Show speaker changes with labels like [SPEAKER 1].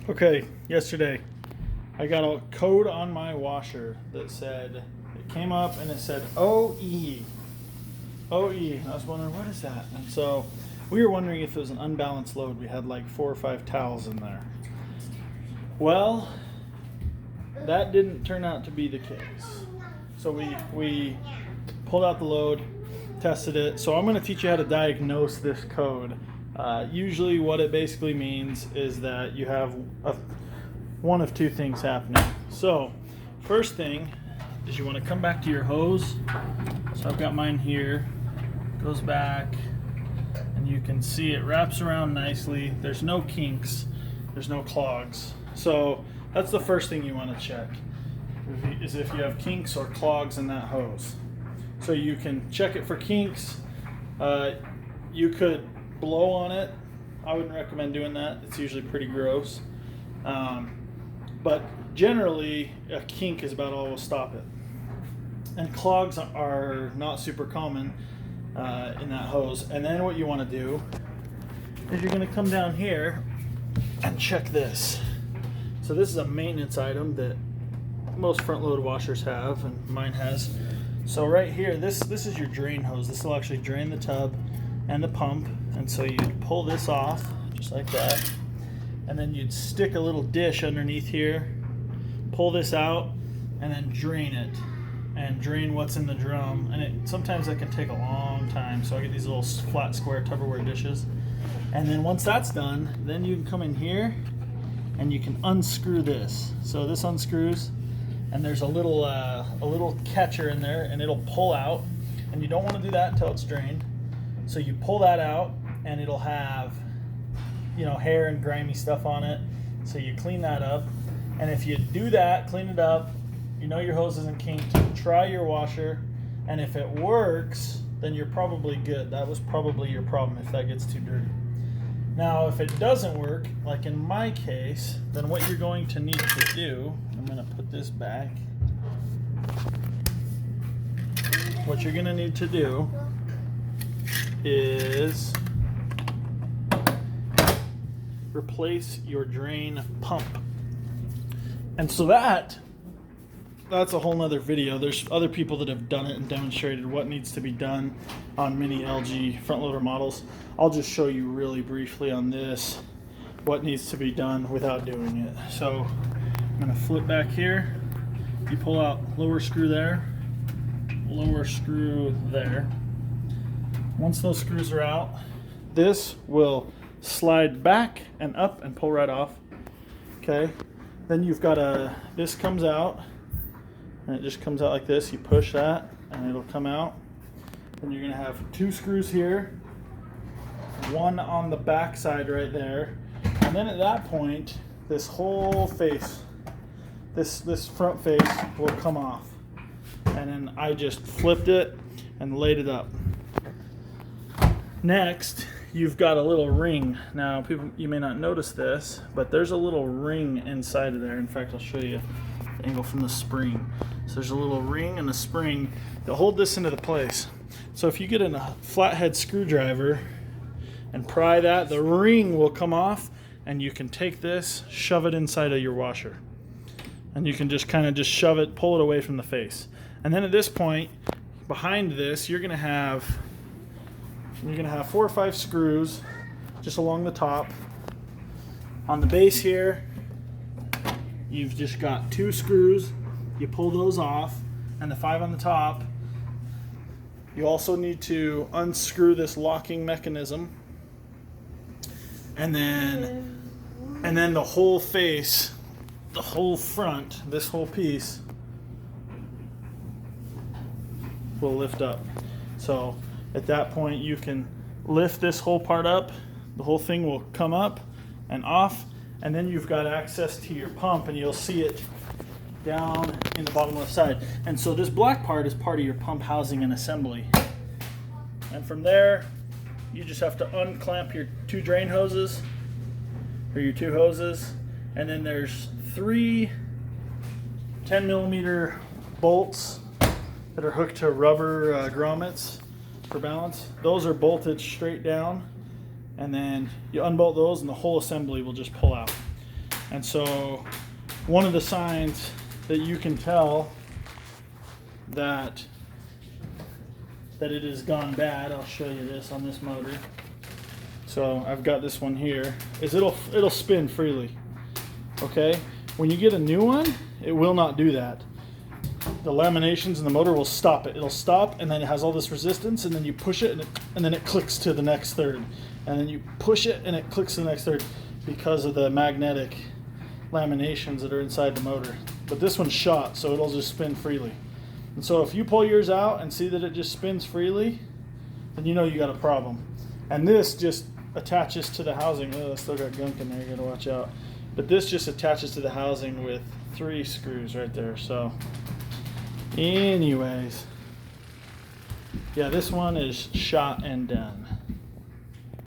[SPEAKER 1] Okay, yesterday I got a code on my washer that said, it came up and it said OE. OE. And I was wondering, what is that? And so we were wondering if it was an unbalanced load. We had like 4 or 5 towels in there. Well, that didn't turn out to be the case. So we pulled out the load, tested it. So I'm going to teach you how to diagnose this code. Usually what it basically means is that you have one of two things happening. So first thing is you want to come back to your hose. So I've got mine here, goes back, and you can see it wraps around nicely. There's no kinks, there's no clogs. So that's the first thing you want to check, is if you have kinks or clogs in that hose. So you can check it for kinks. You could blow on it. I wouldn't recommend doing that. It's usually pretty gross. But generally, a kink is about all will stop it. And clogs are not super common in that hose. And then what you want to do is you're going to come down here and check this. So this is a maintenance item that most front load washers have, and mine has. So right here, this is your drain hose. This will actually drain the tub and the pump. And so you'd pull this off just like that, and then you'd stick a little dish underneath here, pull this out, and then drain it, and drain what's in the drum. And sometimes that can take a long time, so I get these little flat square Tupperware dishes. And then once that's done, then you can come in here and you can unscrew this. So this unscrews, and there's a little catcher in there, and it'll pull out, and you don't want to do that until it's drained. So you pull that out, and it'll have, hair and grimy stuff on it. So you clean that up. And if you do that, clean it up, your hose isn't kinked, try your washer. And if it works, then you're probably good. That was probably your problem if that gets too dirty. Now, if it doesn't work, like in my case, then what you're going to need to do, I'm going to put this back. What you're going to need to do is replace your drain pump. And so that's a whole nother video. There's other people that have done it and demonstrated what needs to be done on many LG front loader models. I'll just show you really briefly on this what needs to be done without doing it. So I'm going to flip back here. You pull out lower screw there, lower screw there. Once those screws are out, this will slide back and up and pull right off. Okay, then you've got this comes out, and it just comes out like this. You push that and it'll come out. Then you're gonna have 2 screws here, one on the back side right there, and then at that point, this whole face, this front face will come off. And then I just flipped it and laid it up. Next, you've got a little ring. Now, you may not notice this, but there's a little ring inside of there. In fact, I'll show you the angle from the spring. So there's a little ring and a spring that hold this into the place. So if you get a flathead screwdriver and pry that, the ring will come off, and you can take this, shove it inside of your washer. And you can just kind of shove it, pull it away from the face. And then at this point, behind this, you're gonna have 4 or 5 screws just along the top. On the base here, you've just got 2 screws. You pull those off, and the 5 on the top. You also need to unscrew this locking mechanism, and then the whole face, the whole front, this whole piece will lift up. So at that point, you can lift this whole part up. The whole thing will come up and off, and then you've got access to your pump, and you'll see it down in the bottom left side. And so this black part is part of your pump housing and assembly. And from there, you just have to unclamp your 2 drain hoses, or your 2 hoses, and then there's 3 10mm bolts that are hooked to rubber grommets for balance. Those are bolted straight down, and then you unbolt those and the whole assembly will just pull out. And so one of the signs that you can tell that it has gone bad, I'll show you this on this motor. So I've got this one here, is it'll spin freely. Okay? When you get a new one, it will not do that. The laminations in the motor will stop it. It'll stop, and then it has all this resistance, and then you push it, and then it clicks to the next third. And then you push it, and it clicks to the next third because of the magnetic laminations that are inside the motor. But this one's shot, so it'll just spin freely. And so if you pull yours out and see that it just spins freely, then you know you got a problem. And this just attaches to the housing. Oh, I still got gunk in there, you gotta watch out. But this just attaches to the housing with 3 screws right there. So anyways, yeah, this one is shot and done.